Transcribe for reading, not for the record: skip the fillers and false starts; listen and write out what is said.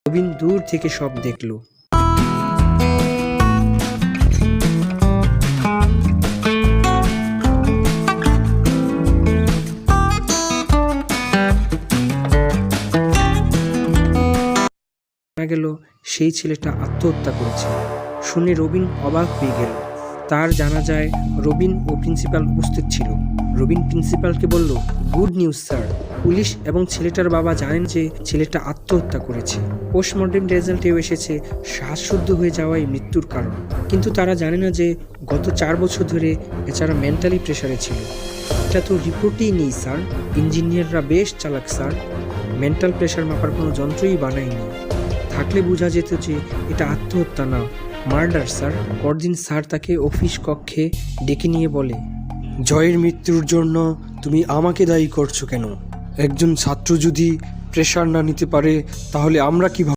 রবিন দূর থেকে সব দেখল। জানা গেল সেই ছেলেটা আত্মহত্যা করেছে। শুনে রবিন অবাক হয়ে গেল। তার জানা যায় রবিন ও প্রিন্সিপাল উপস্থিত ছিল। রবিন প্রিন্সিপালকে বলল, গুড নিউজ স্যার, পুলিশ এবং ছেলেটার বাবা জানেন যে ছেলেটা আত্মহত্যা করেছে। পোস্টমর্টেম রেজাল্টেও এসেছে শ্বাসরুদ্ধ হয়ে যাওয়াই মৃত্যুর কারণ। কিন্তু তারা জানে না যে গত 4 বছর ধরে বেচারা মেন্টালি প্রেসারে ছিল। এটা তো রিপোর্টেই নেই স্যার। ইঞ্জিনিয়াররা বেশ চালাক স্যার, মেন্টাল প্রেসার মাপার কোনো যন্ত্রই বানায়নি। থাকলে বোঝা যেত যে এটা আত্মহত্যা না, মার্ডার স্যার। পরদিন স্যার তাকে অফিস কক্ষে ডেকে নিয়ে বলে, জয়ের মৃত্যুর জন্য তুমি আমাকে দায়ী করছো কেন? একজন ছাত্র যদি প্রেশার না নিতে পারে তাহলে আমরা কিভাবে